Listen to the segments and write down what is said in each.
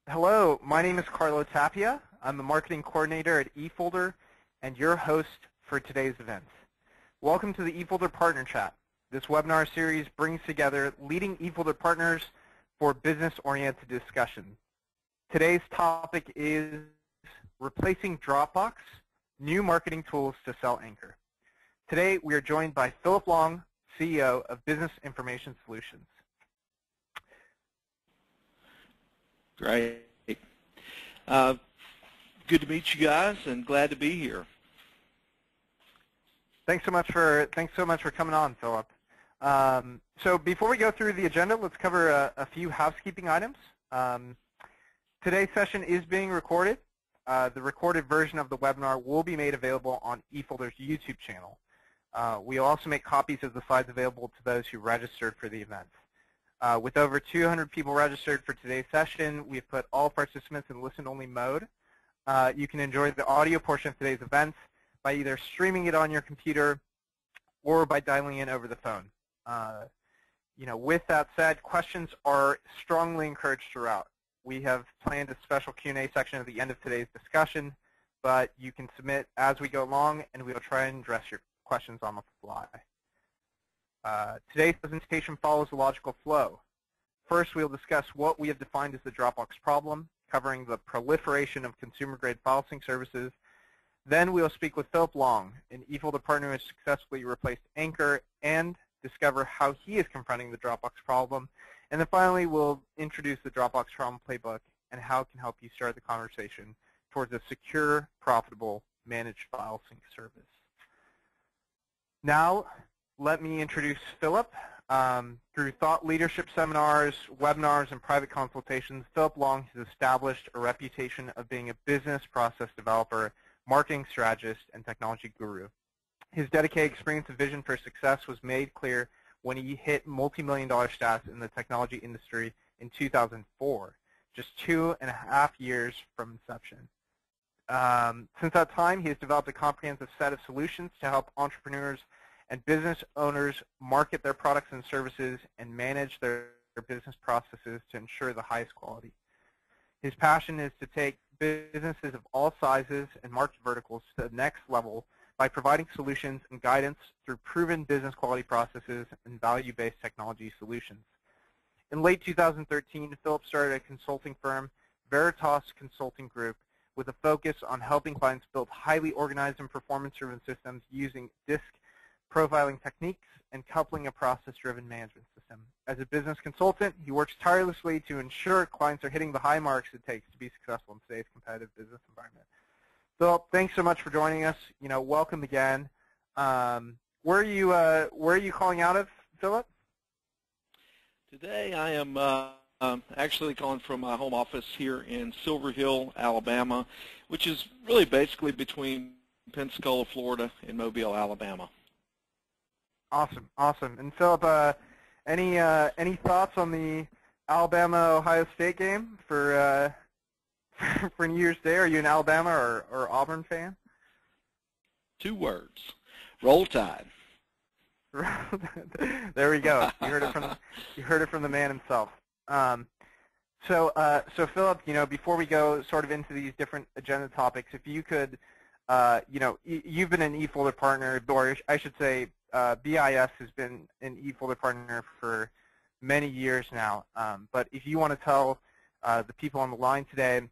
Hello, my name is Carlo Tapia. I'm the marketing coordinator at eFolder and your host for today's event. Welcome to the eFolder Partner Chat. This webinar series brings together leading eFolder partners for business-oriented discussion. Today's topic is replacing Dropbox, new marketing tools to sell Anchor. Today we are joined by Phillip Long, CEO of Business Information Solutions. Great. Good to meet you guys, and glad to be here. Thanks so much for coming on, Phillip. So before we go through the agenda, let's cover a few housekeeping items. Today's session is being recorded. The recorded version of the webinar will be made available on eFolder's YouTube channel. We will also make copies of the slides available to those who registered for the event. With over 200 people registered for today's session, we've put all participants in listen-only mode. You can enjoy the audio portion of today's event by either streaming it on your computer or by dialing in over the phone. With that said, questions are strongly encouraged throughout. We have planned a special Q&A section at the end of today's discussion, but you can submit as we go along, and we will try and address your questions on the fly. Today's presentation follows a logical flow. First, we'll discuss what we have defined as the Dropbox problem, covering the proliferation of consumer-grade file sync services. Then we'll speak with Phillip Long, an eFolder partner who has successfully replaced Anchor, and discover how he is confronting the Dropbox problem. And then finally, we'll introduce the Dropbox Problem Playbook and how it can help you start the conversation towards a secure, profitable, managed file sync service. Now, let me introduce Phillip. Through thought leadership seminars, webinars, and private consultations, Phillip Long has established a reputation of being a business process developer, marketing strategist, and technology guru. His dedicated experience and vision for success was made clear when he hit multi-million-dollar stats in the technology industry in 2004, just 2.5 years from inception. Since that time, he has developed a comprehensive set of solutions to help entrepreneurs and business owners market their products and services and manage their business processes to ensure the highest quality. His passion is to take businesses of all sizes and market verticals to the next level by providing solutions and guidance through proven business quality processes and value-based technology solutions. In late 2013, Phillip started a consulting firm, Veritas Consulting Group, with a focus on helping clients build highly organized and performance-driven systems using disk profiling techniques and coupling a process-driven management system. As a business consultant, he works tirelessly to ensure clients are hitting the high marks it takes to be successful in today's competitive business environment. Phillip, thanks so much for joining us. Welcome again. Where are you calling out of, Phillip? Today I am actually calling from my home office here in Silver Hill, Alabama, which is really basically between Pensacola, Florida, and Mobile, Alabama. Awesome. And Phillip, any thoughts on the Alabama-Ohio State game for New Year's Day? Are you an Alabama or Auburn fan? 2 words: Roll Tide. There we go. You heard it from the man himself. So Phillip, before we go sort of into these different agenda topics, if you could, you've been an eFolder partner, or I should say, BIS has been an eFolder partner for many years now. But if you want to tell the people on the line today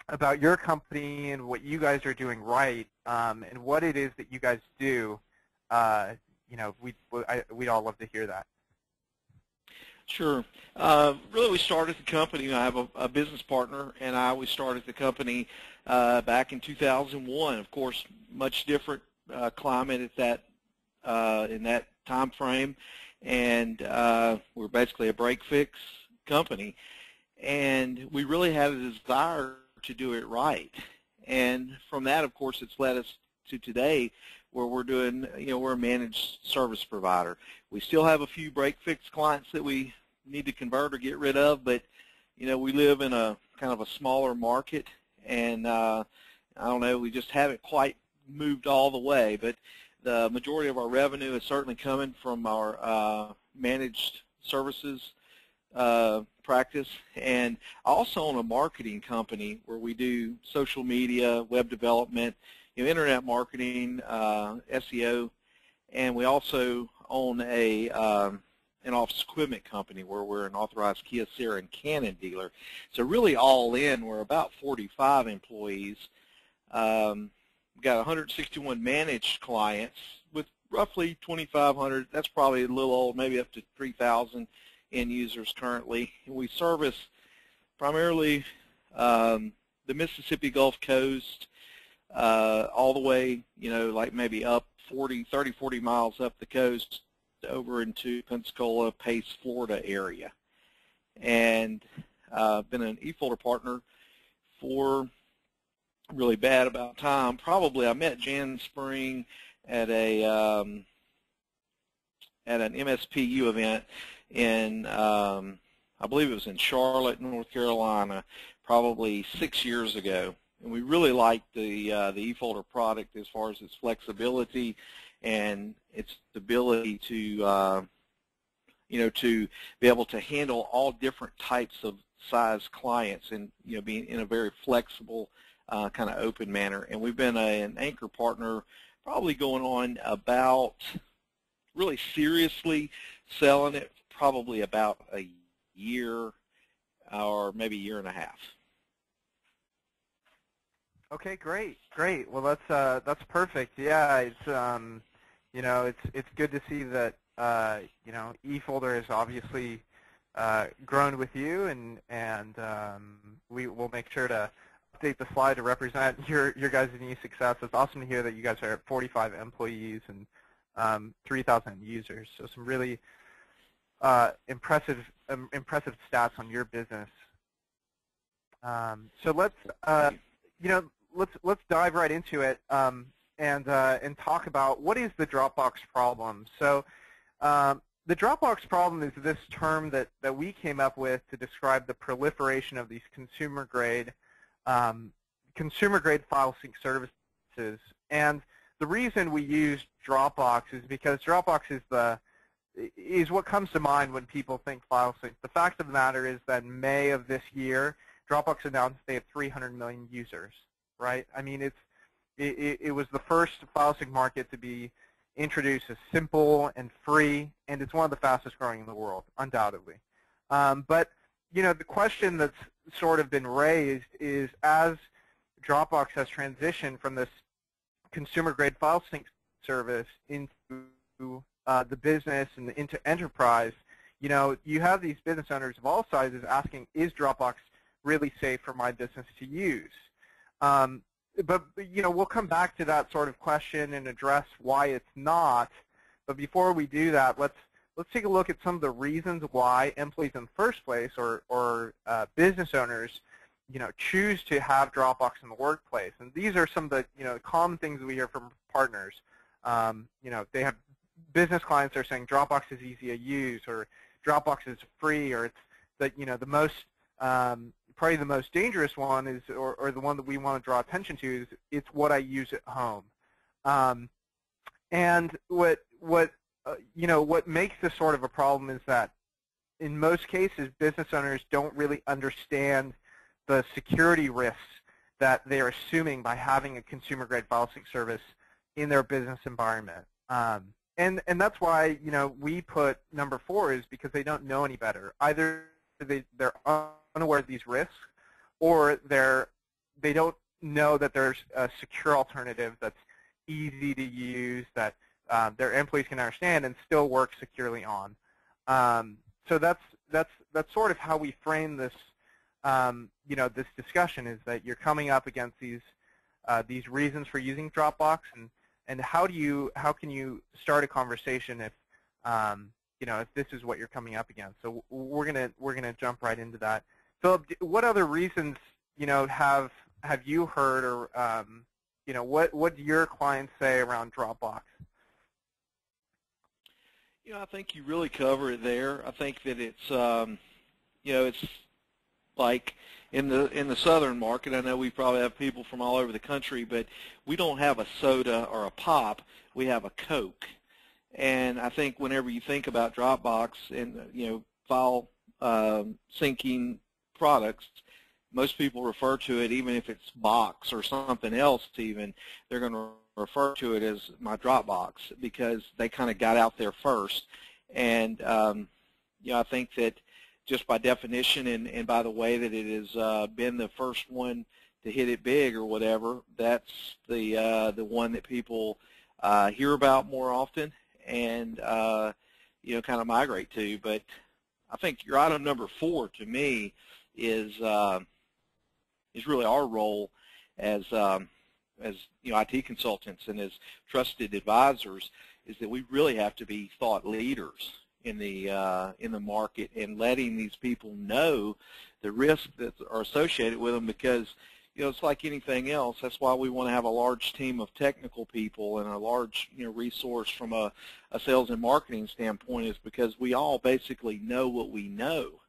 about your company and what you guys are doing right, and what it is that you guys do, we'd all love to hear that. Sure. Really, we started the company. I have a business partner, and we started the company back in 2001. Of course, much different climate at that in that time frame, and we're basically a break-fix company, and we really had a desire to do it right. And from that, of course, it's led us to today, where we're doing, we're a managed service provider. We still have a few break-fix clients that we need to convert or get rid of, but we live in a kind of a smaller market, and I don't know, we just haven't quite moved all the way. But the majority of our revenue is certainly coming from our managed services practice, and I also own a marketing company where we do social media, web development, internet marketing, SEO, and we also own an office equipment company where we're an authorized Kia, Sierra, and Canon dealer. So really all in, we're about 45 employees. We've got 161 managed clients with roughly 2,500. That's probably a little old, maybe up to 3,000 end users currently. And we service primarily the Mississippi Gulf Coast, all the way, like maybe up 30, 40 miles up the coast over into Pensacola, Pace, Florida area. And I've been an eFolder partner for really bad about time. Probably I met Jan Spring at an MSPU event in, I believe it was in Charlotte, North Carolina, probably 6 years ago. And we really liked the eFolder product as far as its flexibility and its ability to, to be able to handle all different types of size clients and, being in a very flexible kind of open manner. And we've been an anchor partner probably going on about really seriously selling it probably about a year or maybe a year and a half. Okay, great. Well, that's perfect. Yeah, it's good to see that eFolder has obviously grown with you, and we will make sure to update the slide to represent your guys' new success. It's awesome to hear that you guys are at 45 employees and 3,000 users. So some really impressive stats on your business. So let's dive right into it and talk about what is the Dropbox problem. So the Dropbox problem is this term that we came up with to describe the proliferation of these consumer-grade file sync services. And the reason we use Dropbox is because Dropbox is what comes to mind when people think file sync. The fact of the matter is that in May of this year, Dropbox announced they have 300 million users. Right? I mean, it was the first file sync market to be introduced as simple and free, and it's one of the fastest growing in the world, undoubtedly. But the question that's sort of been raised is, as Dropbox has transitioned from this consumer-grade file sync service into the business and into enterprise, you have these business owners of all sizes asking, is Dropbox really safe for my business to use? But we'll come back to that sort of question and address why it's not. But before we do that, let's take a look at some of the reasons why employees in the first place or business owners choose to have Dropbox in the workplace. And these are some of the common things we hear from partners. They have business clients that are saying Dropbox is easy to use, or Dropbox is free, or it's the most probably the most dangerous one is, or the one that we want to draw attention to, is it's what I use at home. And what makes this sort of a problem is that in most cases, business owners don't really understand the security risks that they're assuming by having a consumer-grade file sync service in their business environment. And that's why we put number 4 is because they don't know any better. Either they're unaware of these risks, or they don't know that there's a secure alternative that's easy to use, that their employees can understand and still work securely on. So that's sort of how we frame this, this discussion, is that you're coming up against these reasons for using Dropbox, and how can you start a conversation if if this is what you're coming up against. So we're gonna jump right into that. Phillip, what other reasons have you heard, or what do your clients say around Dropbox? I think you really cover it there. I think that it's it's like in the southern market. I know we probably have people from all over the country, but we don't have a soda or a pop. We have a Coke. And I think whenever you think about Dropbox and file syncing products. Most people refer to it, even if it's Box or something else even, they're going to refer to it as my Dropbox because they kind of got out there first. And I think that just by definition and by the way that it has been the first one to hit it big or whatever, that's the one that people hear about more often and kind of migrate to. But I think your item number 4 to me is really our role as IT consultants and as trusted advisors, is that we really have to be thought leaders in the market and letting these people know the risks that are associated with them, because it's like anything else. That's why we want to have a large team of technical people and a large resource from a sales and marketing standpoint, is because we all basically know what we know,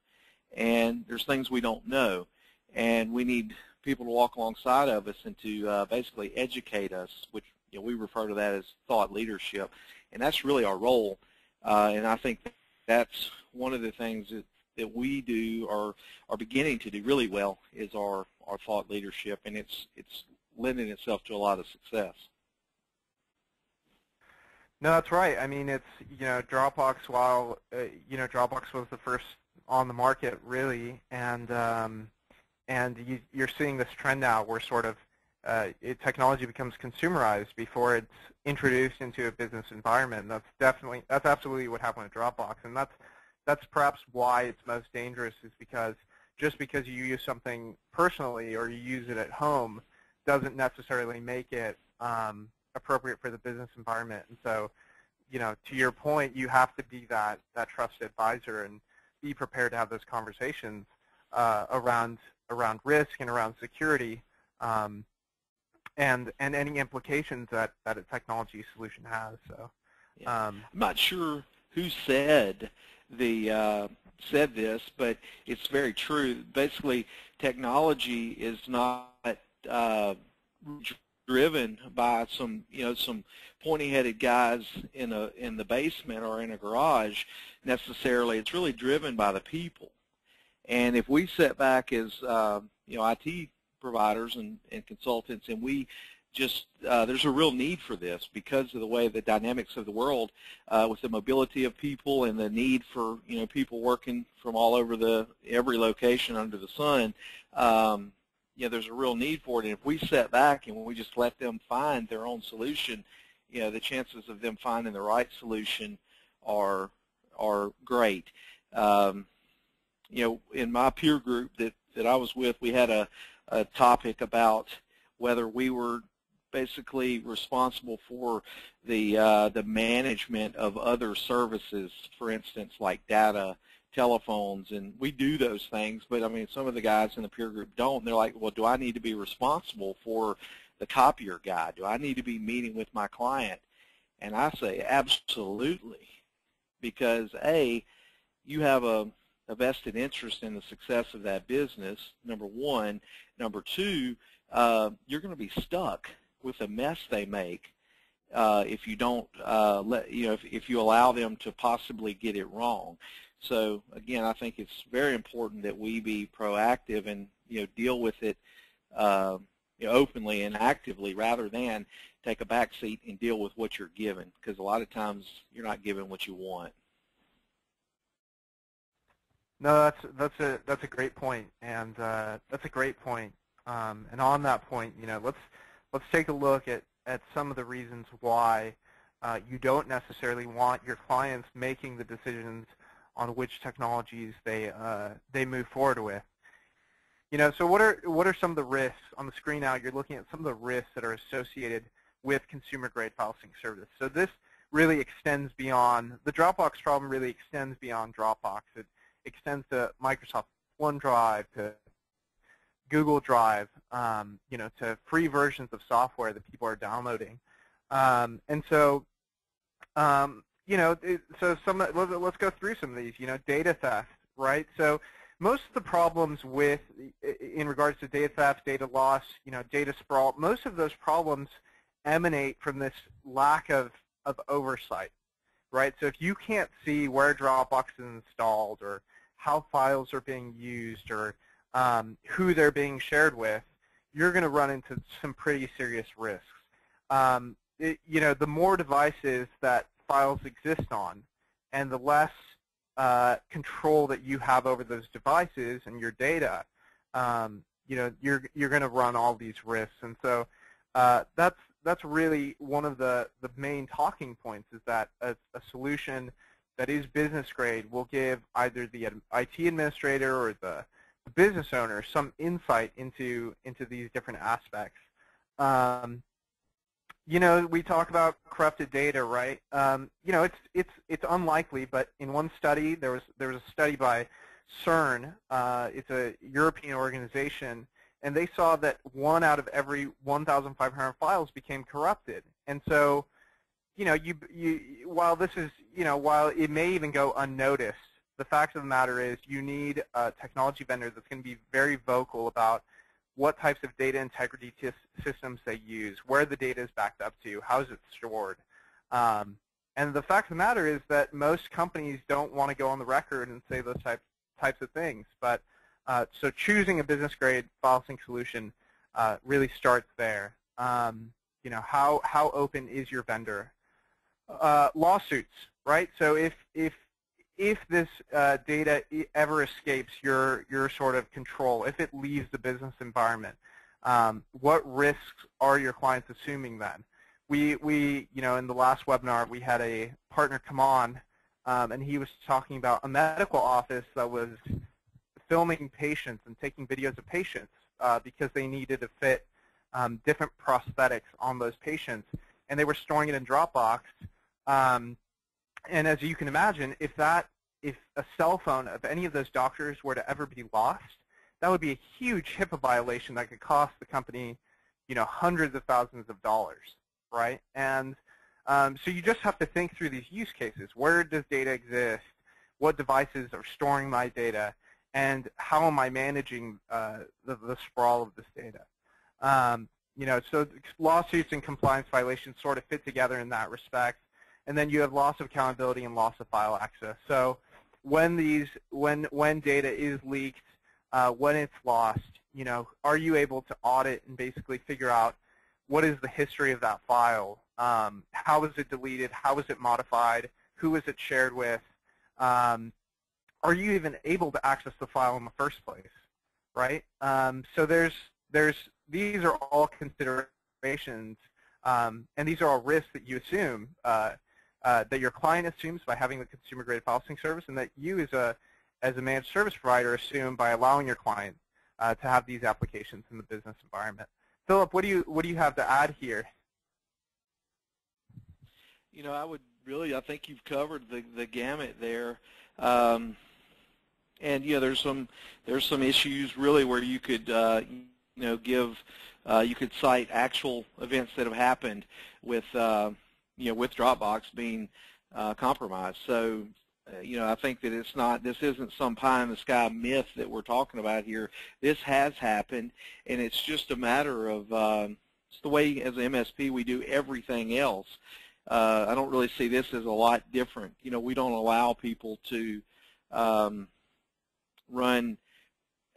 and there's things we don't know, and we need people to walk alongside of us and to basically educate us, which we refer to that as thought leadership, and that's really our role. And I think that's one of the things that we do or are beginning to do really well is our thought leadership, and it's lending itself to a lot of success. No, that's right. I mean, it's Dropbox. While Dropbox was the first on the market, really, and you're seeing this trend now where sort of technology becomes consumerized before it's introduced into a business environment. And that's absolutely what happened with Dropbox, and that's perhaps why it's most dangerous, is because just because you use something personally or you use it at home doesn't necessarily make it appropriate for the business environment. And so, to your point, you have to be that trusted advisor and be prepared to have those conversations around risk and around security, and any implications that a technology solution has. So, I'm not sure who said this, but it's very true. Basically, technology is not driven by some pointy-headed guys in the basement or in a garage necessarily. It's really driven by the people. And if we sit back as IT providers and consultants, and we just there's a real need for this because of the way the dynamics of the world with the mobility of people and the need for people working from all over every location under the sun. There's a real need for it, and if we sit back and we just let them find their own solution, the chances of them finding the right solution are great. In my peer group that I was with, we had a topic about whether we were basically responsible for the management of other services, for instance, like data, telephones, and we do those things, but I mean, some of the guys in the peer group don't. And they're like, well, do I need to be responsible for the copier guy? Do I need to be meeting with my client? And I say absolutely, because A, you have a vested interest in the success of that business, number one. Number two, you're going to be stuck with the mess they make if you don't if you allow them to possibly get it wrong. So again, I think it's very important that we be proactive and deal with it openly and actively, rather than take a back seat and deal with what you're given, because a lot of times you're not given what you want. No, that's a great point, and that's a great point. And on that point, let's take a look at some of the reasons why you don't necessarily want your clients making the decisions on which technologies they move forward with. So what are some of the risks on the screen now? You're looking at some of the risks that are associated with consumer-grade file sync service. So this really extends beyond the Dropbox problem. Really extends beyond Dropbox. It extends to Microsoft OneDrive, to Google Drive, to free versions of software that people are downloading, and so. Let's go through some of these. Data theft, right? So most of the problems in regards to data theft, data loss, data sprawl, most of those problems emanate from this lack of oversight, right? So if you can't see where Dropbox is installed or how files are being used or who they're being shared with, you're going to run into some pretty serious risks. The more devices that files exist on, and the less control that you have over those devices and your data, you're going to run all these risks. And so that's really one of the main talking points, is that a solution that is business grade will give either the IT administrator or the business owner some insight into these different aspects. We talk about corrupted data, right? It's unlikely, but in one study, there was a study by CERN. It's a European organization, and they saw that 1 out of every 1,500 files became corrupted. And so, while it may even go unnoticed, the fact of the matter is you need a technology vendor that's going to be very vocal about what types of data integrity systems they use, where the data is backed up to, how is it stored. And the fact of the matter is that most companies don't want to go on the record and say those types of things. But so choosing a business-grade file sync solution really starts there. How open is your vendor? Lawsuits, right? So if this data ever escapes your sort of control, if it leaves the business environment, what risks are your clients assuming then? We in the last webinar, we had a partner come on, and he was talking about a medical office that was filming patients and taking videos of patients because they needed to fit different prosthetics on those patients, and they were storing it in Dropbox. And as you can imagine, if a cell phone of any of those doctors were to ever be lost, that would be a huge HIPAA violation that could cost the company, hundreds of thousands of dollars, right? And so you just have to think through these use cases. Where does data exist? What devices are storing my data? And how am I managing the sprawl of this data? So lawsuits and compliance violations sort of fit together in that respect. And then you have loss of accountability and loss of file access. So when data is leaked, when it's lost, are you able to audit and basically figure out what is the history of that file? How was it deleted? How was it modified? Who was it shared with? Are you even able to access the file in the first place, right? So these are all considerations, and these are all risks that you assume, that your client assumes by having the consumer-grade file sync service, and that you as a managed service provider assume by allowing your client to have these applications in the business environment. Phillip, what do you have to add here? I think you've covered the gamut there. And there's some issues really where you could you could cite actual events that have happened with with Dropbox being compromised. So I think that this isn't some pie in the sky myth that we're talking about here. This has happened, and it's just a matter of it's the way as an MSP we do everything else. I don't really see this as a lot different. We don't allow people to run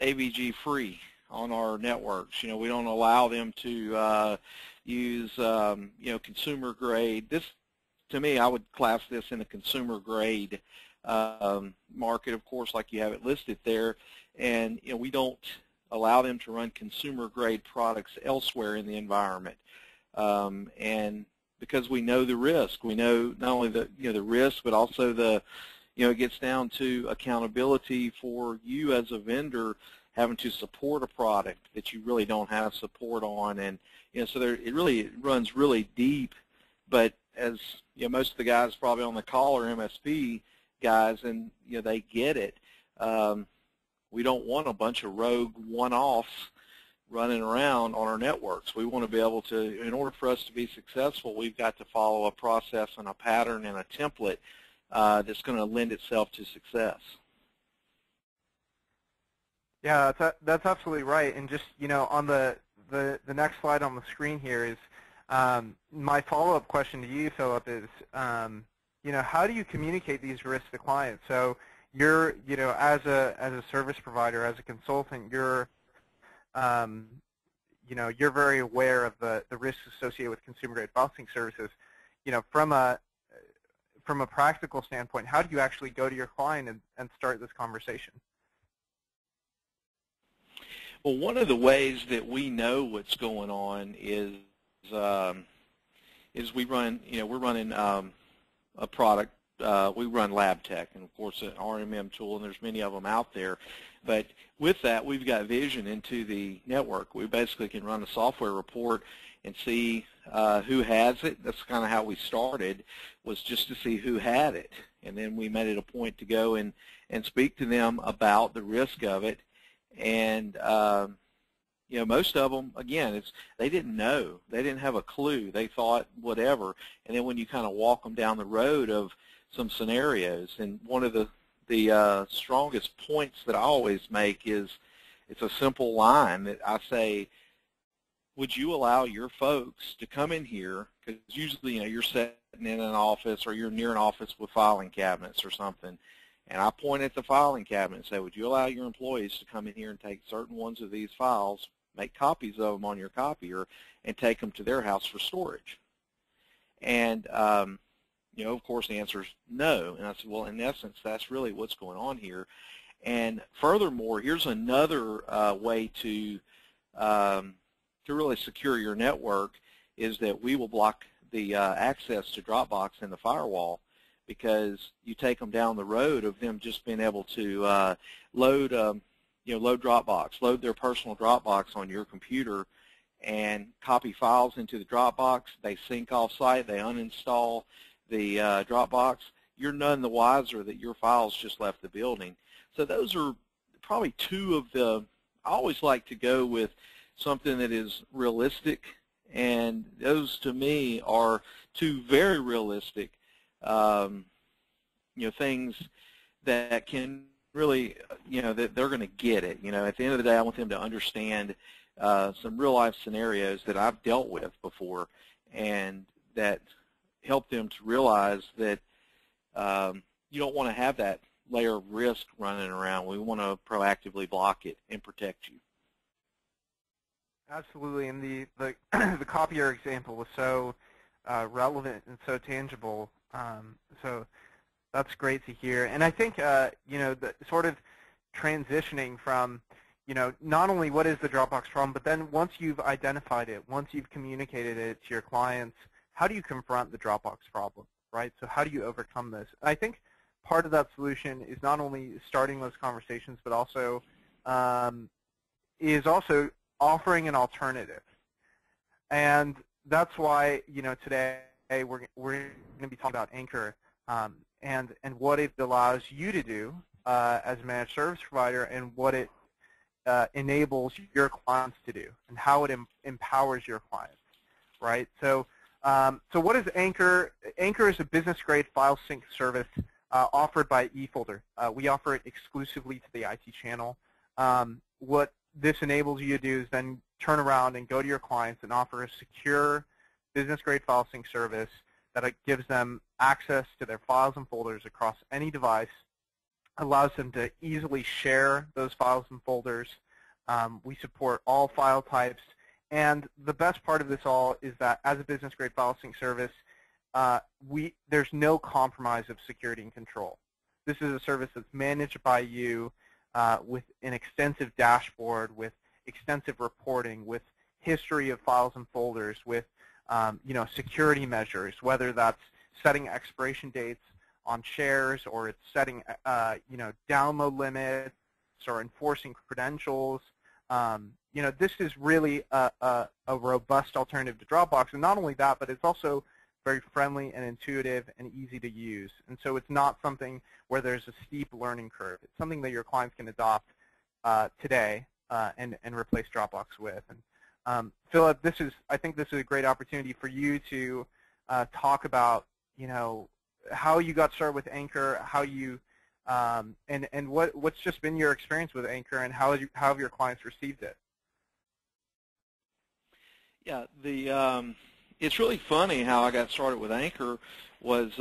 AVG free on our networks. We don't allow them to use consumer grade. This, to me, I would class this in a consumer grade market, of course, like you have it listed there. And we don't allow them to run consumer grade products elsewhere in the environment. And because we know the risk, we know not only the risk, but also it gets down to accountability for you as a vendor having to support a product that you really don't have support on, and so it runs really deep. But as most of the guys probably on the call are MSP guys, and they get it. We don't want a bunch of rogue one-offs running around on our networks. We want to be able to, in order for us to be successful, we've got to follow a process and a pattern and a template that's going to lend itself to success. Yeah, that's absolutely right. And just on the next slide on the screen here is my follow-up question to you, Phillip, is how do you communicate these risks to clients? So as a service provider, as a consultant, you're very aware of the risks associated with consumer-grade file sync services. From a practical standpoint, how do you actually go to your client and start this conversation? Well, one of the ways that we know what's going on is we're running a product. We run LabTech, and of course an RMM tool, and there's many of them out there. But with that, we've got vision into the network. We basically can run a software report and see who has it. That's kind of how we started, was just to see who had it. And then we made it a point to go and speak to them about the risk of it. And most of them, again, they didn't know. They didn't have a clue. They thought whatever. And then when you kind of walk them down the road of some scenarios, and one of the strongest points that I always make is, it's a simple line that I say, would you allow your folks to come in here, because usually you're sitting in an office or you're near an office with filing cabinets or something, and I point at the filing cabinet and say, would you allow your employees to come in here and take certain ones of these files, make copies of them on your copier, and take them to their house for storage? And of course, the answer is no. And I said, well, in essence, that's really what's going on here. And furthermore, here's another way to really secure your network, is that we will block the access to Dropbox and the firewall, because you take them down the road of them just being able to load Dropbox, load their personal Dropbox on your computer, and copy files into the Dropbox. They sync off-site. They uninstall the Dropbox. You're none the wiser that your files just left the building. So those are probably two of the, I always like to go with something that is realistic, and those to me are two very realistic things that can really, that they're going to get it. At the end of the day, I want them to understand some real-life scenarios that I've dealt with before, and that help them to realize that you don't want to have that layer of risk running around. We want to proactively block it and protect you. Absolutely, and the the copier example was so relevant and so tangible. So that's great to hear. And I think the sort of transitioning from not only what is the Dropbox problem, but then once you've identified it, once you've communicated it to your clients, how do you confront the Dropbox problem, right? So how do you overcome this? I think part of that solution is not only starting those conversations, but also offering an alternative. And that's why today we're going to be talking about Anchor and what it allows you to do as a managed service provider, and what it enables your clients to do, and how it empowers your clients, right? So what is Anchor? Anchor is a business-grade file sync service offered by eFolder. We offer it exclusively to the IT channel. What this enables you to do is then turn around and go to your clients and offer a secure business-grade file sync service that gives them access to their files and folders across any device, allows them to easily share those files and folders. We support all file types. And the best part of this all is that as a business-grade file sync service, there's no compromise of security and control. This is a service that's managed by you with an extensive dashboard, with extensive reporting, with history of files and folders, with security measures, whether that's setting expiration dates on shares, or it's setting download limits, or enforcing credentials. This is really a robust alternative to Dropbox, and not only that, but it's also very friendly and intuitive and easy to use. And so it's not something where there's a steep learning curve. It's something that your clients can adopt today and replace Dropbox with. And Phillip, I think this is a great opportunity for you to talk about how you got started with Anchor, how you and what's just been your experience with Anchor, and how have your clients received it? Yeah, it's really funny how I got started with Anchor. Was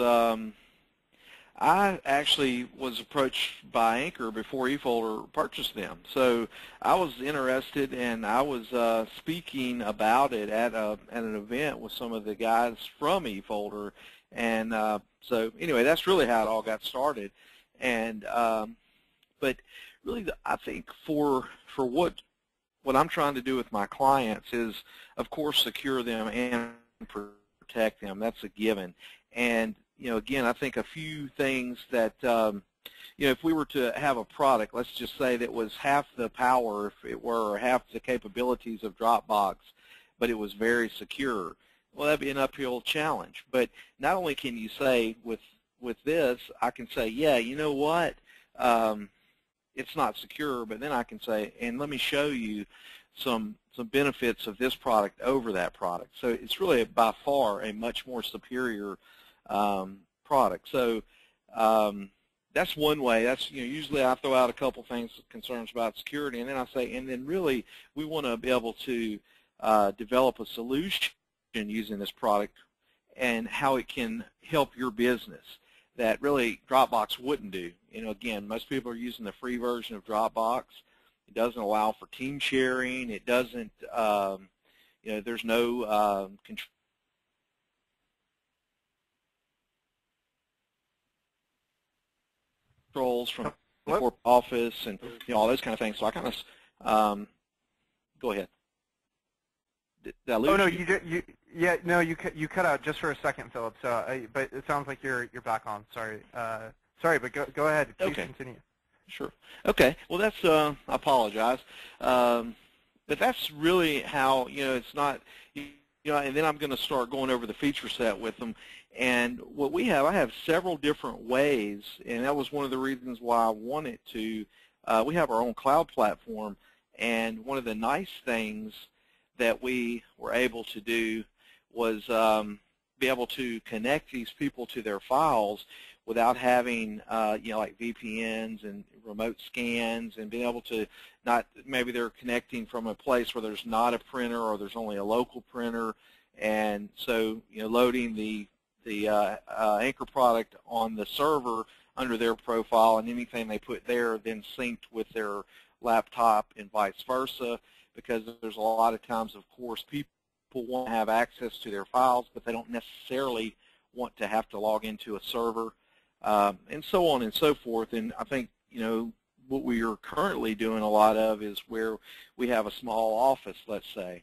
I actually was approached by Anchor before eFolder purchased them. So I was interested, and I was speaking about it at an event with some of the guys from eFolder. And so anyway, that's really how it all got started. And but really, I think for what I'm trying to do with my clients is, of course, secure them and protect them. That's a given. And again, I think a few things that, if we were to have a product, let's just say that was half the power, if it were, or half the capabilities of Dropbox, but it was very secure, well, that'd be an uphill challenge. But not only can you say with this, I can say, yeah, you know what, it's not secure, but then I can say, and let me show you some benefits of this product over that product. So it's really by far a much more superior product. So that's one way. That's usually I throw out a couple things, concerns about security, and then I say, and then really we want to be able to develop a solution using this product and how it can help your business that really Dropbox wouldn't do. Again, most people are using the free version of Dropbox. It doesn't allow for team sharing. It doesn't, there's no controls from the corporate office and all those kind of things. So I kind of go ahead. Did I lose you? No, you cut out just for a second, Phillip. So, but it sounds like you're back on. Sorry, but go ahead. Please continue. Sure. Okay. Well, that's I apologize, but that's really how it's not. And then I'm going to start going over the feature set with them. And what we have, I have several different ways, and that was one of the reasons why I wanted to. We have our own cloud platform, and one of the nice things that we were able to do was be able to connect these people to their files without having, like VPNs and remote scans, and being able to maybe they're connecting from a place where there's not a printer or there's only a local printer, and so loading the Anchor product on the server under their profile, and anything they put there then synced with their laptop and vice versa, because there's a lot of times, of course, people want to have access to their files, but they don't necessarily want to have to log into a server, and so on and so forth. And I think what we are currently doing a lot of is where we have a small office, let's say,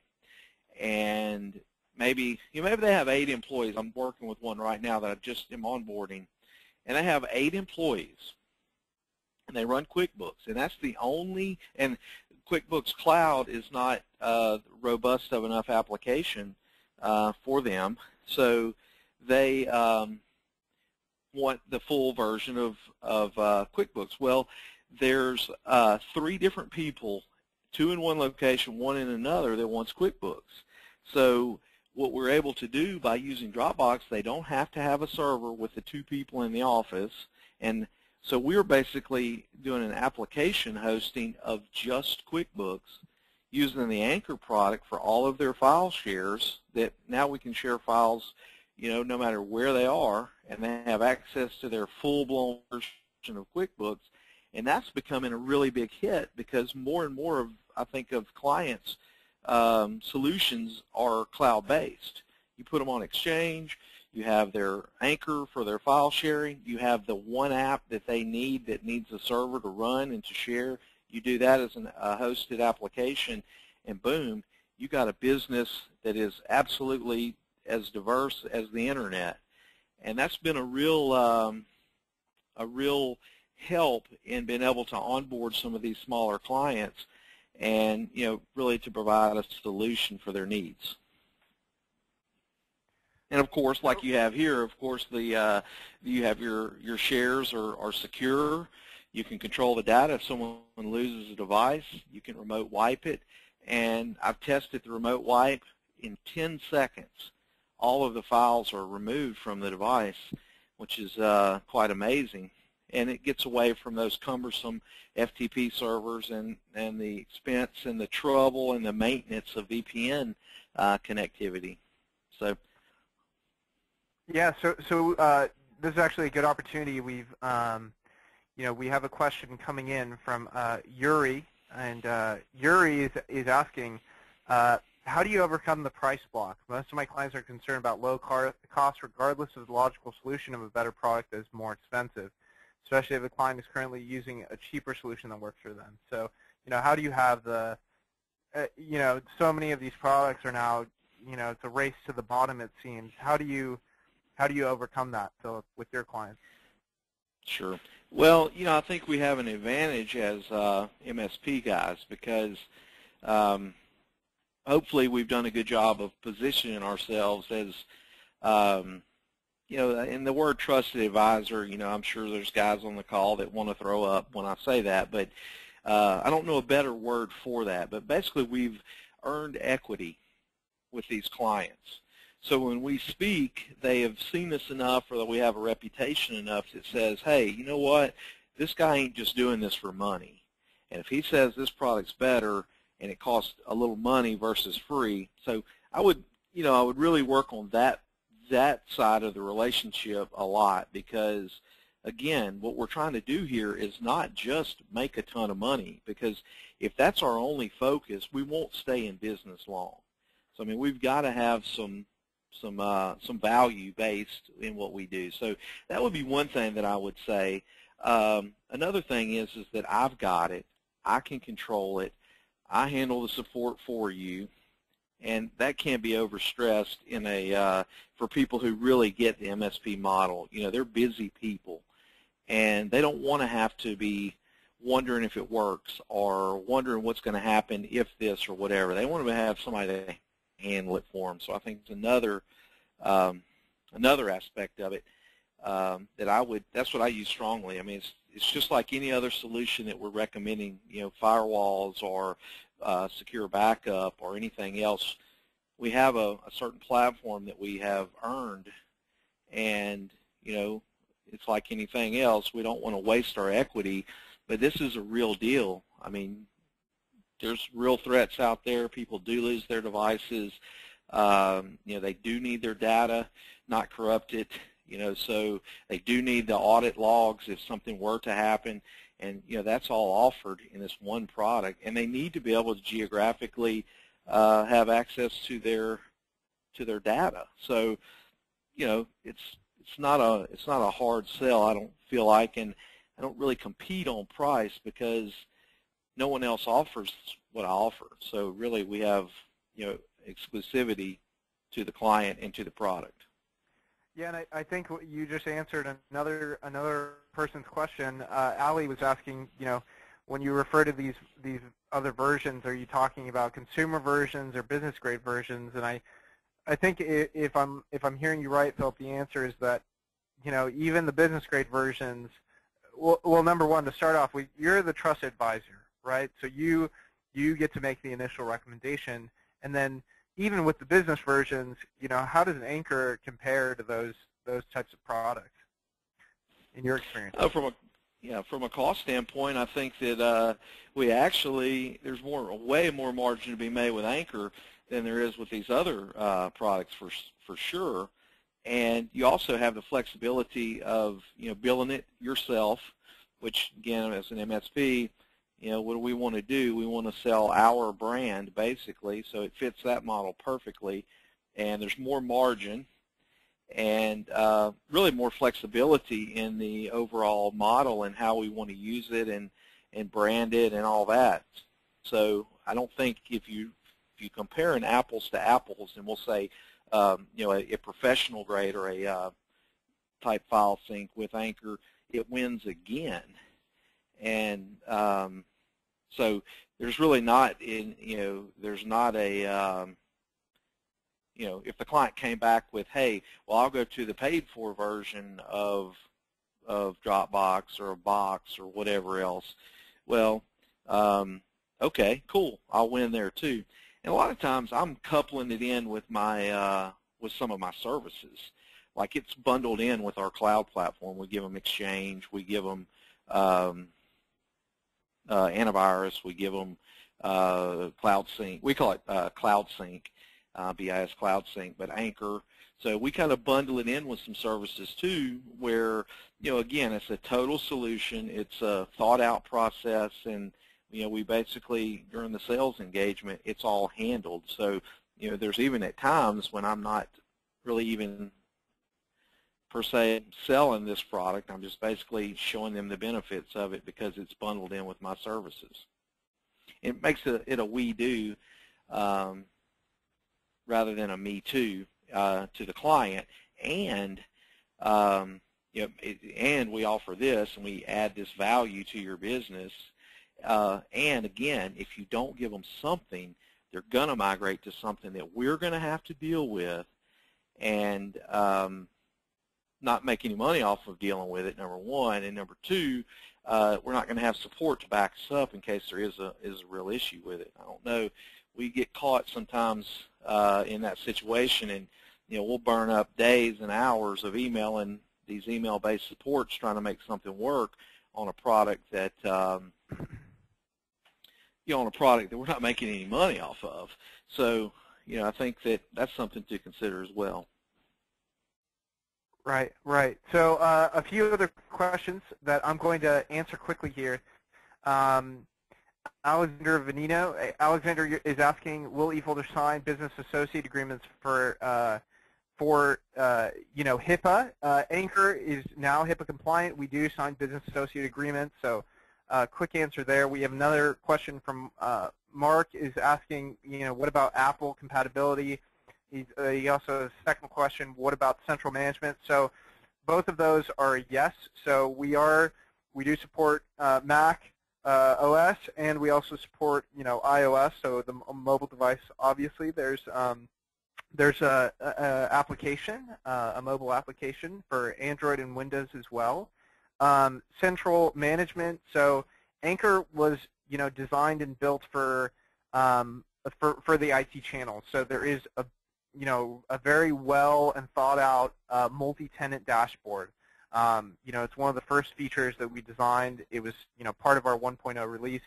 and maybe they have 8 employees. I'm working with one right now that I just am onboarding, and they have 8 employees, and they run QuickBooks, and that's the only. And QuickBooks Cloud is not robust of enough application for them, so they want the full version of QuickBooks. Well, there's 3 different people, 2 in one location, 1 in another, that wants QuickBooks. So what we're able to do by using Dropbox, they don't have to have a server with the 2 people in the office, and so we're basically doing an application hosting of just QuickBooks using the Anchor product for all of their file shares, that now we can share files, no matter where they are, and they have access to their full-blown version of QuickBooks. And that's becoming a really big hit because more and more of, I think, of clients' solutions are cloud-based. You put them on Exchange. You have their Anchor for their file sharing. You have the one app that they need that needs a server to run and to share. You do that as a hosted application, and boom, you got a business that is absolutely as diverse as the Internet. And that's been a real help in being able to onboard some of these smaller clients and really to provide a solution for their needs. And of course, like you have here, of course, you have your shares are secure. You can control the data. If someone loses a device, you can remote wipe it. And I've tested the remote wipe. In 10 seconds, all of the files are removed from the device, which is quite amazing. And it gets away from those cumbersome FTP servers and the expense and the trouble and the maintenance of VPN connectivity. So. Yeah, so this is actually a good opportunity. We have a question coming in from Yuri, and Yuri is asking, how do you overcome the price block? Most of my clients are concerned about low cost regardless of the logical solution of a better product that is more expensive, especially if a client is currently using a cheaper solution that works for them. So, how do you have the, so many of these products are now, it's a race to the bottom, it seems. How do you overcome that, Phillip, with your clients? Sure. Well, I think we have an advantage as MSP guys because hopefully we've done a good job of positioning ourselves as, in the word trusted advisor, I'm sure there's guys on the call that want to throw up when I say that, but I don't know a better word for that. But basically we've earned equity with these clients. So when we speak, they have seen us enough or that we have a reputation enough that says, hey, you know what, this guy ain't just doing this for money. And if he says this product's better, and it costs a little money versus free. So I would really work on that side of the relationship a lot because, again, what we're trying to do here is not just make a ton of money because if that's our only focus, we won't stay in business long. So, I mean, we've got to have some value based in what we do. So that would be one thing that I would say. Another thing is that I've got it. I can control it. I handle the support for you, and that can't be overstressed for people who really get the MSP model. They're busy people, and they don't want to have to be wondering if it works or wondering what's going to happen if this or whatever. They want to have somebody to handle it for them. So I think it's another aspect of it that's what I use strongly. I mean, it's just like any other solution that we're recommending, firewalls or secure backup or anything else. We have a certain platform that we have earned, and it's like anything else. We don't want to waste our equity, but this is a real deal. I mean, there's real threats out there. People do lose their devices. They do need their data not corrupted. So they do need the audit logs if something were to happen, and that's all offered in this one product. And they need to be able to geographically have access to their data. So it's not a hard sell. I don't feel like, and I don't really compete on price because no one else offers what I offer. So really, we have exclusivity to the client and to the product. Yeah, and I think you just answered another person's question. Ali was asking, when you refer to these other versions, are you talking about consumer versions or business grade versions? And I think if I'm hearing you right, Phillip, the answer is that even the business grade versions. Well, number one, to start off, you're the trusted advisor, right? So you get to make the initial recommendation, and then even with the business versions, how does an Anchor compare to those types of products in your experience? From a cost standpoint, I think that there's way more margin to be made with Anchor than there is with these other products for sure. And you also have the flexibility of billing it yourself, which again, as an MSP, what do we want to do? We want to sell our brand, basically, so it fits that model perfectly, and there's more margin and really more flexibility in the overall model and how we want to use it and brand it and all that. So I don't think if you compare an apples to apples, and we'll say a professional grade or a type file sync with Anchor, it wins again. And so there's really not there's not a if the client came back with, hey, well, I'll go to the paid for version of Dropbox or a box or whatever else, well, okay, cool, I'll win there too. And a lot of times I'm coupling it in with my with some of my services. Like it's bundled in with our cloud platform. We give them Exchange, we give them antivirus, we give them Cloud Sync. We call it Cloud Sync. BIS Cloud Sync, but Anchor. So we kind of bundle it in with some services too, where, again, it's a total solution. It's a thought-out process, and we basically, during the sales engagement, it's all handled. So there's even at times when I'm not really even per se selling this product. I'm just basically showing them the benefits of it because it's bundled in with my services. It makes it a we do rather than a me too to the client, and and we offer this and we add this value to your business. And again, if you don't give them something, they're going to migrate to something that we're going to have to deal with, and not make any money off of dealing with it, number one, and number two, we're not going to have support to back us up in case there is a real issue with it. I don't know. We get caught sometimes in that situation, and we'll burn up days and hours of emailing these email-based supports trying to make something work on a product that on a product that we're not making any money off of. So I think that that's something to consider as well. Right, right. So a few other questions that I'm going to answer quickly here. Alexander Venino. Alexander is asking, will eFolder sign business associate agreements for HIPAA? Anchor is now HIPAA compliant. We do sign business associate agreements. So quick answer there. We have another question from Mark is asking, what about Apple compatibility? He also has a second question, what about central management? So both of those are a yes. So we do support Mac OS, and we also support iOS. So the mobile device, obviously, there's a application, a mobile application for Android and Windows as well. Central management. So Anchor was designed and built for the IT channel. So there is a very well and thought out multi-tenant dashboard. It's one of the first features that we designed. It was part of our 1.0 release.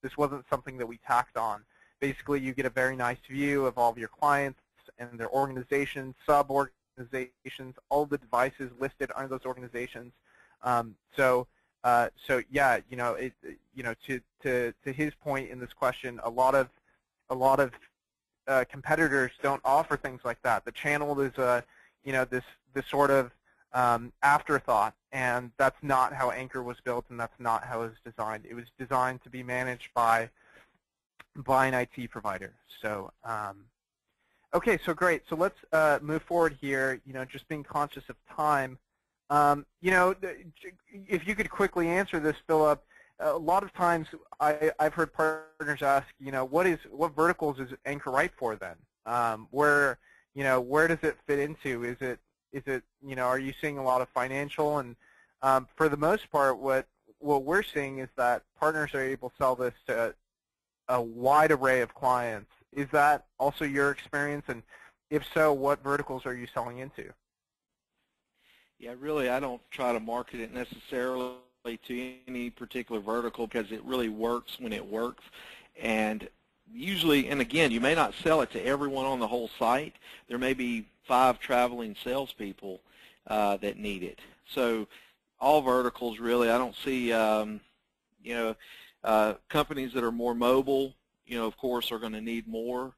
This wasn't something that we tacked on. Basically, you get a very nice view of all of your clients and their organizations, sub-organizations, all the devices listed under those organizations. So yeah, to his point in this question, a lot of competitors don't offer things like that. The channel is this sort of afterthought, and that's not how Anchor was built, and that's not how it was designed. It was designed to be managed by an IT provider. So okay, so great. So let's move forward here. Just being conscious of time. If you could quickly answer this, Phillip. A lot of times I've heard partners ask, what verticals is Anchor right for then? Where does it fit into? Is it are you seeing a lot of financial? And for the most part, what we're seeing is that partners are able to sell this to a wide array of clients. Is that also your experience? And if so, what verticals are you selling into? Yeah, really, I don't try to market it necessarily to any particular vertical because it really works when it works. And usually, and again, you may not sell it to everyone on the whole site. There may be 5 traveling salespeople that need it. So all verticals, really. I don't see, companies that are more mobile, of course, are going to need more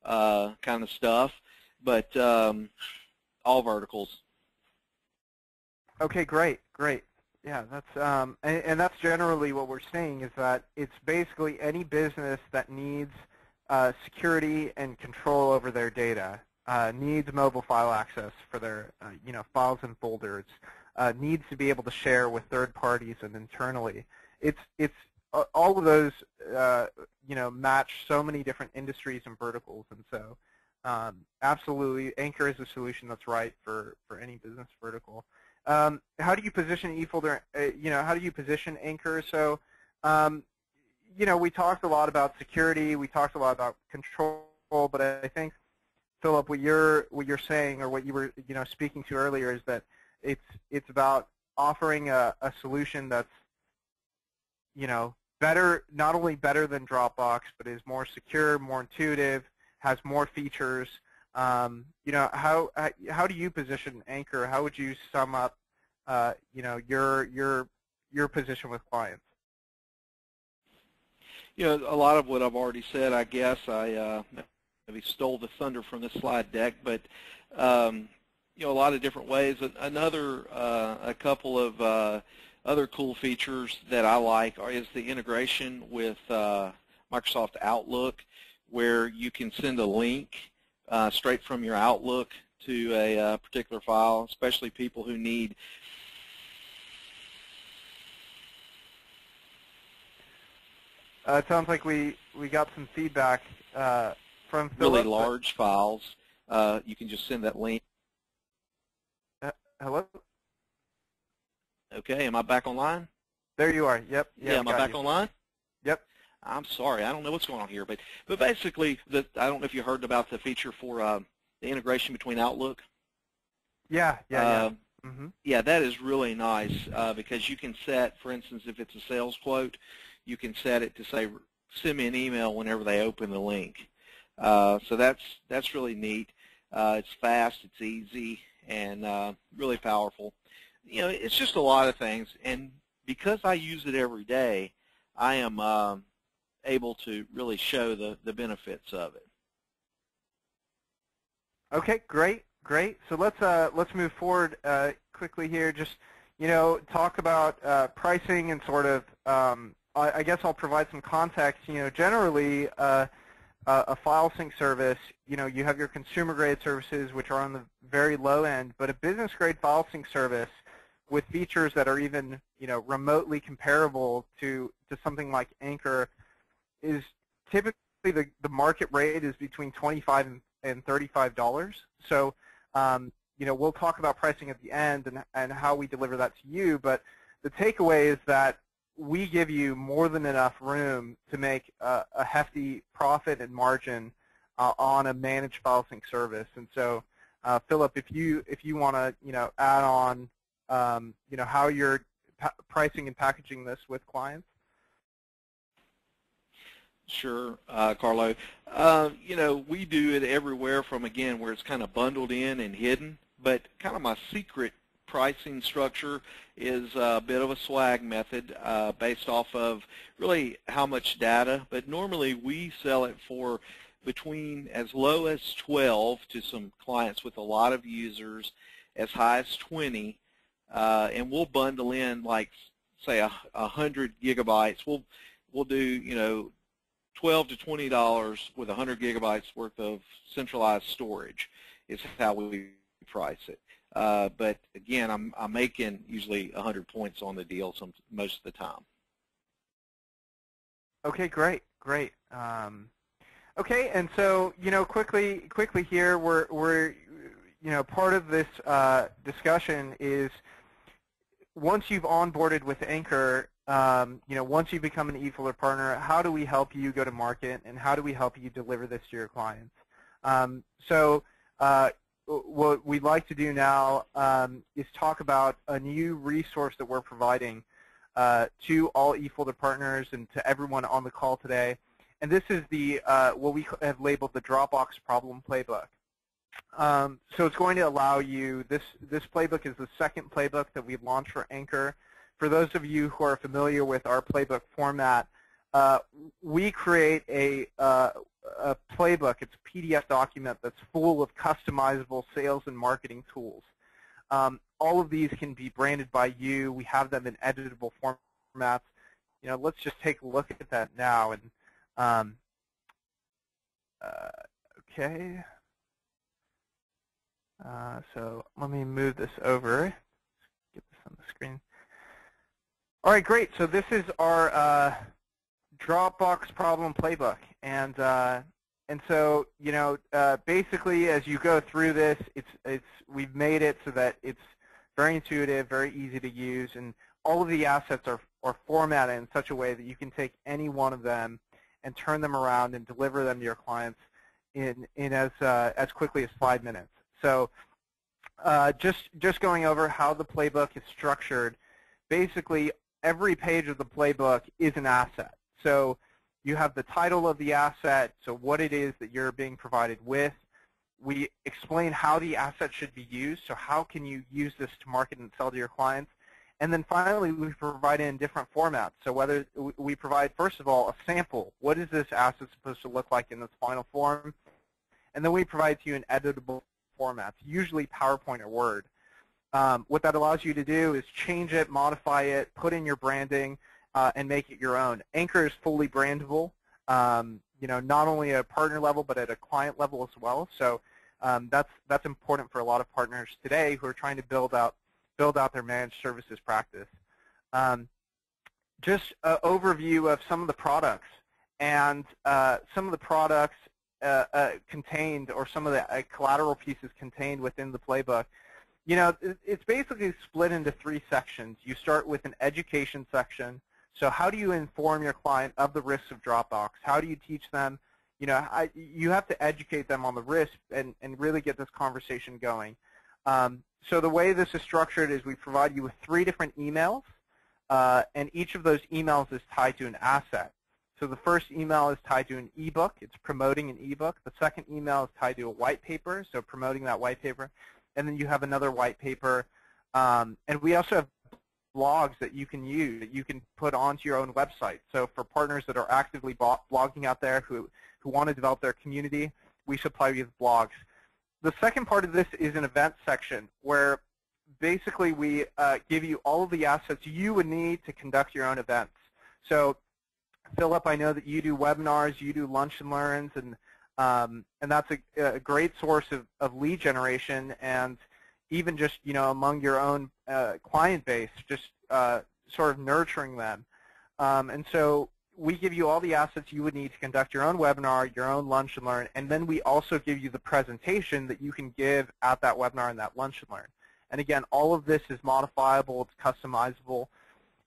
kind of stuff. But all verticals. Okay, great, great. Yeah, that's and that's generally what we're seeing is that it's basically any business that needs security and control over their data, needs mobile file access for their files and folders, needs to be able to share with third parties and internally. It's all of those match so many different industries and verticals, and so absolutely, Anchor is a solution that's right for any business vertical. How do you position eFolder? How do you position Anchor? So, we talked a lot about security. We talked a lot about control. But I think, Phillip, what you're saying, or what you were speaking to earlier, is that it's about offering a solution that's better, not only better than Dropbox, but is more secure, more intuitive, has more features. You know, how do you position Anchor? How would you sum up, you know, your position with clients? You know, a lot of what I've already said, I guess. I maybe stole the thunder from this slide deck, but you know, a lot of different ways. Another, a couple of other cool features that I like is the integration with Microsoft Outlook, where you can send a link straight from your Outlook to a particular file, especially people who need It sounds like we got some feedback from Phillip. really large files. You can just send that link. Hello? Okay, am I back online? There you are. Yep. Yeah, am I back online? Yep. I'm sorry, I don't know what's going on here, but basically, I don't know if you heard about the feature for the integration between Outlook. Yeah. Yeah, that is really nice because you can set, for instance, if it's a sales quote, you can set it to say, send me an email whenever they open the link. So that's really neat. It's fast, it's easy, and really powerful. You know, it's just a lot of things, and because I use it every day, I am able to really show the benefits of it. Okay, great. So let's move forward quickly here. Just, you know, talk about pricing and sort of. I guess I'll provide some context. You know, generally, a file sync service, you know, you have your consumer-grade services, which are on the very low end, but a business-grade file sync service with features that are even, you know, remotely comparable to something like Anchor is typically the market rate is between $25 and $35. So, you know, we'll talk about pricing at the end and how we deliver that to you, but the takeaway is that we give you more than enough room to make a hefty profit and margin on a managed file sync service. And so, Phillip, if you want to, you know, add on, you know, how you're pricing and packaging this with clients. Sure, Carlo. You know, we do it everywhere from, again, where it's kind of bundled in and hidden, but kind of my secret pricing structure is a bit of a swag method based off of really how much data, but normally we sell it for between as low as 12 to some clients with a lot of users, as high as 20, and we'll bundle in like, say, 100 gigabytes. We'll do, you know, $12 to $20 with 100 gigabytes worth of centralized storage is how we price it. But again, I'm making usually 100 points on the deal most of the time. Okay, great. Okay, and so, you know, quickly here, we're you know, part of this discussion is once you've onboarded with Anchor, you know, once you become an eFolder partner, how do we help you go to market, and how do we help you deliver this to your clients? So what we'd like to do now is talk about a new resource that we're providing to all eFolder partners and to everyone on the call today. And this is the what we have labeled the Dropbox Problem Playbook. So it's going to allow you, this playbook is the second playbook that we've launched for Anchor. For those of you who are familiar with our playbook format, we create a playbook. It's a PDF document that's full of customizable sales and marketing tools. All of these can be branded by you. We have them in editable formats. You know, let's just take a look at that now. And okay. So let me move this over. Get this on the screen. All right, great. So this is our Dropbox Problem Playbook, and so, you know, basically as you go through this, we've made it so that it's very intuitive, very easy to use, and all of the assets are formatted in such a way that you can take any one of them and turn them around and deliver them to your clients in as quickly as 5 minutes. So just going over how the playbook is structured, basically every page of the playbook is an asset. So You have the title of the asset, so what it is that you're being provided with. We explain how the asset should be used, so how can you use this to market and sell to your clients. And then finally, we provide it in different formats. So whether we provide, first of all, a sample. What is this asset supposed to look like in its final form? And then we provide to you in editable formats, usually PowerPoint or Word. What that allows you to do is change it, modify it, put in your branding, and make it your own. Anchor is fully brandable, not only at a partner level, but at a client level as well. So that's important for a lot of partners today who are trying to build out their managed services practice. Just an overview of some of the products, and some of the products contained, or some of the collateral pieces contained within the playbook. It's basically split into 3 sections. You start with an education section. So how do you inform your client of the risks of Dropbox? How do you teach them? You have to educate them on the risk and really get this conversation going. So the way this is structured is we provide you with 3 different emails, and each of those emails is tied to an asset. So the first email is tied to an ebook. It's promoting an ebook. The second email is tied to a white paper, so promoting that white paper. And then you have another white paper. And we also have blogs that you can use, that you can put onto your own website. So for partners that are actively blogging out there who want to develop their community, we supply you with blogs. The second part of this is an event section, where basically we give you all of the assets you would need to conduct your own events. So Phillip, I know that you do webinars, you do lunch and learns, and that's a great source of lead generation, and even just among your own client base, just sort of nurturing them. And so we give you all the assets you would need to conduct your own webinar, your own lunch and learn, and then we also give you the presentation that you can give at that webinar and that lunch and learn. And again, all of this is modifiable, it's customizable.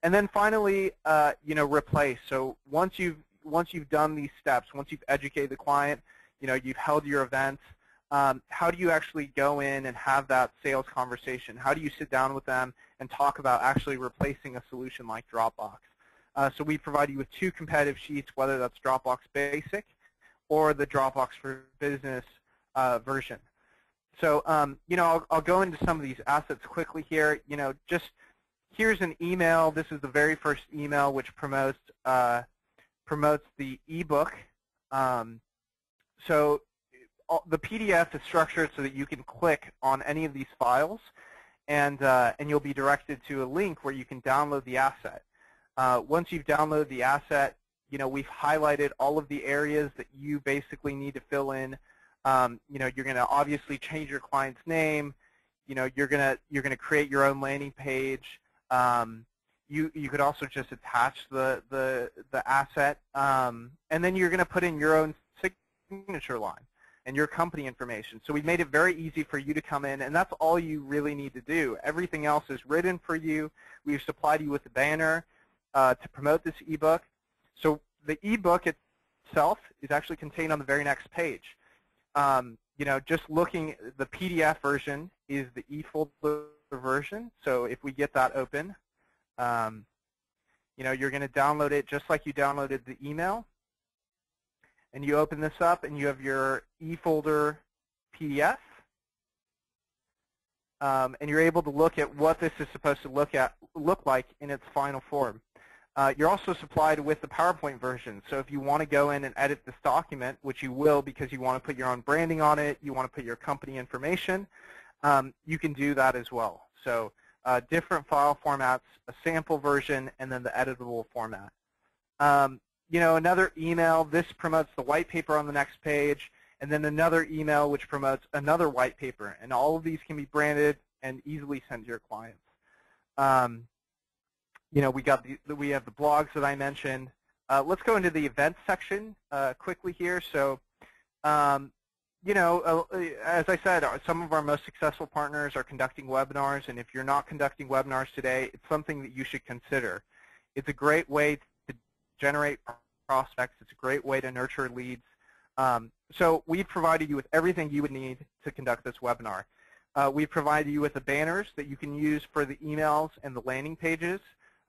And then finally, replace. So once you've done these steps, once you've educated the client, you've held your events, how do you actually go in and have that sales conversation? How do you sit down with them and talk about actually replacing a solution like Dropbox? So we provide you with 2 competitive sheets, whether that's Dropbox Basic or the Dropbox for Business version. So I'll go into some of these assets quickly here. Just here's an email. This is the very first email, which promotes the ebook. So the PDF is structured so that you can click on any of these files, and you'll be directed to a link where you can download the asset. Once you've downloaded the asset, we've highlighted all of the areas that you basically need to fill in. You're going to obviously change your client's name. You're going to create your own landing page. You could also just attach the asset, and then you're going to put in your own signature line and your company information. So we've made it very easy for you to come in, and that's all you really need to do. Everything else is written for you. We've supplied you with a banner to promote this ebook. So the ebook itself is actually contained on the very next page. Just looking, the PDF version is the eFolder version. So if we get that open, you're going to download it just like you downloaded the email. And you open this up, and you have your eFolder PDF. And you're able to look at what this is supposed to look like in its final form. You're also supplied with the PowerPoint version. So if you want to go in and edit this document, which you will because you want to put your own branding on it, you want to put your company information, you can do that as well. So different file formats, a sample version, and then the editable format. Another email, this promotes the white paper on the next page, and then another email which promotes another white paper. And all of these can be branded and easily sent to your clients. We have the blogs that I mentioned. Let's go into the events section quickly here. So, as I said, some of our most successful partners are conducting webinars, and if you're not conducting webinars today, it's something that you should consider. It's a great way to generate prospects. It's a great way to nurture leads. So we've provided you with everything you would need to conduct this webinar. We've provided you with the banners that you can use for the emails and the landing pages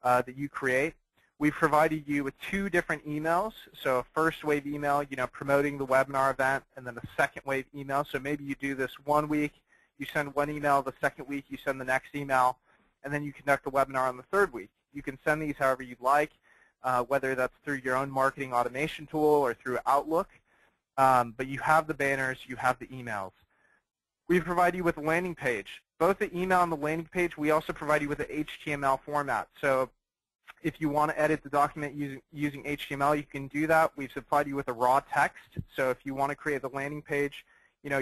that you create. We've provided you with 2 different emails. So a first wave email, promoting the webinar event, and then a second wave email. So maybe you do this one week, you send one email, the second week you send the next email, and then you conduct a webinar on the third week. You can send these however you'd like, whether that's through your own marketing automation tool or through Outlook. But you have the banners, you have the emails. We provide you with a landing page. Both the email and the landing page, we also provide you with an HTML format. So if you want to edit the document using HTML, you can do that. We've supplied you with a raw text. So if you want to create the landing page,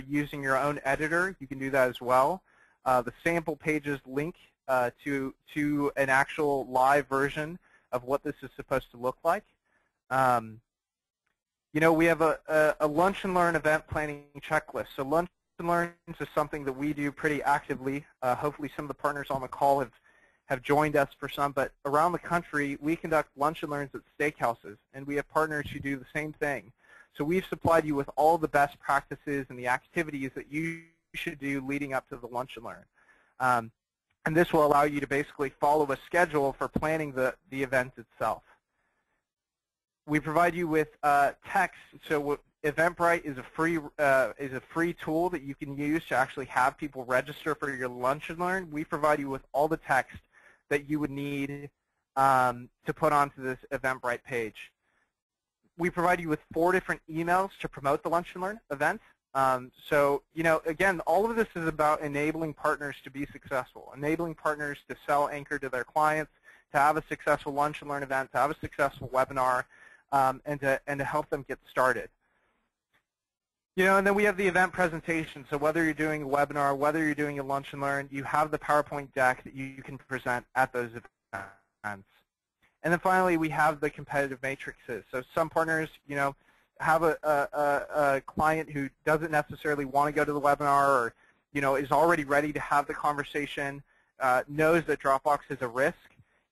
using your own editor, you can do that as well. The sample pages link to an actual live version of what this is supposed to look like. We have a lunch and learn event planning checklist. So lunch and learns is something that we do pretty actively. Hopefully some of the partners on the call have joined us for some, but around the country we conduct lunch and learns at steakhouses, and we have partners who do the same thing. So we've supplied you with all the best practices and the activities that you should do leading up to the lunch and learn. And this will allow you to basically follow a schedule for planning the event itself. We provide you with text. So Eventbrite is a free tool that you can use to actually have people register for your lunch and learn. We provide you with all the text that you would need to put onto this Eventbrite page. We provide you with 4 different emails to promote the lunch and learn event. So, again, all of this is about enabling partners to be successful, enabling partners to sell Anchor to their clients, to have a successful lunch and learn event, to have a successful webinar, and to help them get started. And then we have the event presentation. So whether you're doing a webinar, whether you're doing a lunch and learn, you have the PowerPoint deck that you can present at those events. And then finally, we have the competitive matrices. So some partners, have a client who doesn't necessarily want to go to the webinar, or is already ready to have the conversation, knows that Dropbox is a risk.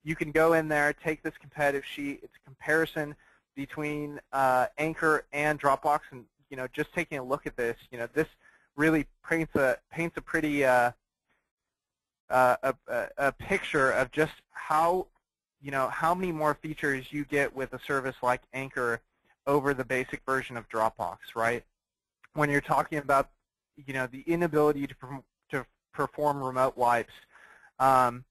You can go in there, take this competitive sheet. It's a comparison between Anchor and Dropbox, and just taking a look at this, this really paints a pretty a picture of just how how many more features you get with a service like Anchor over the basic version of Dropbox, right? When you're talking about the inability to perform remote wipes, file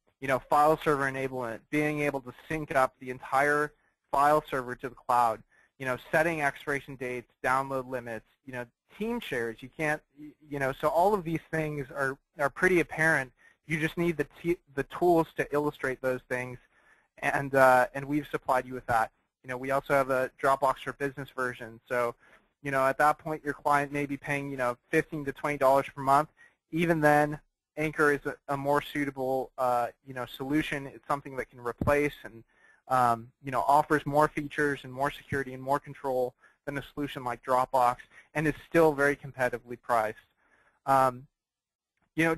server enablement, being able to sync up the entire file server to the cloud, setting expiration dates, download limits, team shares. You can't, so all of these things are pretty apparent. You just need the tools to illustrate those things, and we've supplied you with that. We also have a Dropbox for Business version. So, at that point, your client may be paying, $15 to $20 per month. Even then, Anchor is a more suitable, solution. It's something that can replace and offers more features and more security and more control than a solution like Dropbox, and is still very competitively priced.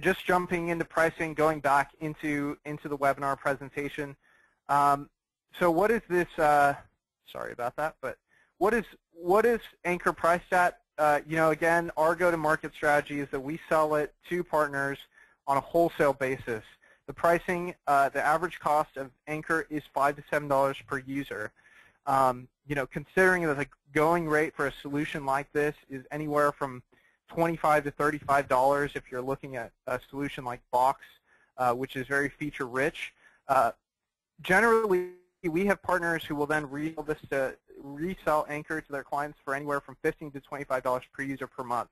Just jumping into pricing, going back into the webinar presentation. So what is this? Sorry about that, but what is Anchor priced at? Again, our go-to-market strategy is that we sell it to partners on a wholesale basis. The pricing, the average cost of Anchor is $5 to $7 per user. Considering that the going rate for a solution like this is anywhere from $25 to $35 if you're looking at a solution like Box, which is very feature-rich. Generally, we have partners who will then resell Anchor to their clients for anywhere from $15 to $25 per user per month.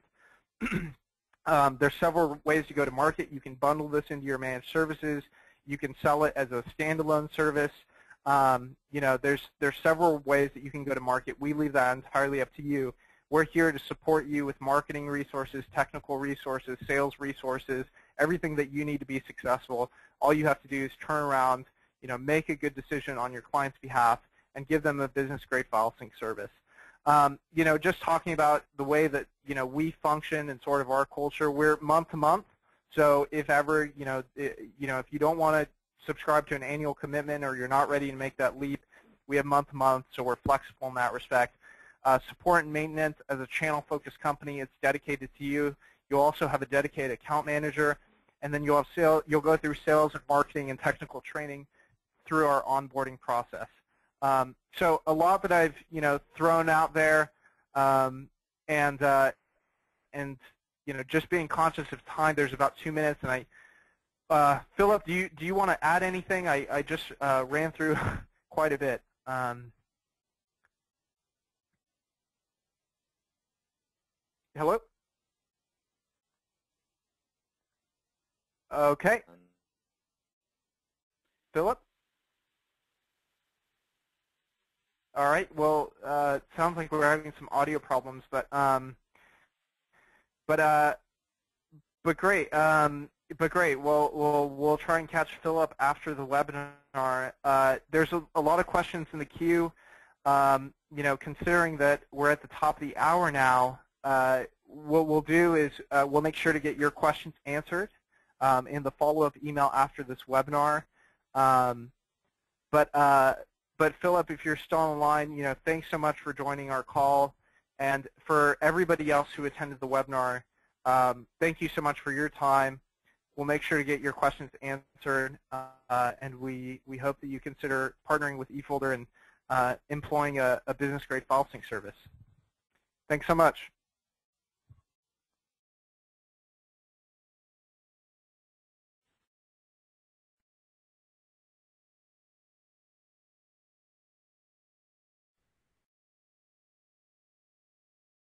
There's several ways to go to market. You can bundle this into your managed services. You can sell it as a standalone service. There's several ways that you can go to market. We leave that entirely up to you. We're here to support you with marketing resources, technical resources, sales resources, everything that you need to be successful. All you have to do is turn around, make a good decision on your client's behalf, and give them a business-grade file sync service. Just talking about the way that we function and sort of our culture, we're month to month. So if ever if you don't want to subscribe to an annual commitment, or you're not ready to make that leap, we have month to month, so we're flexible in that respect. Support and maintenance, as a channel-focused company, it's dedicated to you. You'll also have a dedicated account manager, and then you'll go through sales and marketing and technical training through our onboarding process. So a lot that I've thrown out there, and just being conscious of time. There's about 2 minutes, and Phillip, do you want to add anything? I just ran through quite a bit. Hello? Okay. Phillip? All right. Well, it sounds like we're having some audio problems, but great. But great. We'll try and catch Phillip after the webinar. There's a lot of questions in the queue. Considering that we're at the top of the hour now, what we'll do is we'll make sure to get your questions answered in the follow-up email after this webinar. But Phillip, if you're still online, thanks so much for joining our call. And for everybody else who attended the webinar, thank you so much for your time. We'll make sure to get your questions answered, and we hope that you consider partnering with eFolder and employing a business-grade file sync service. Thanks so much.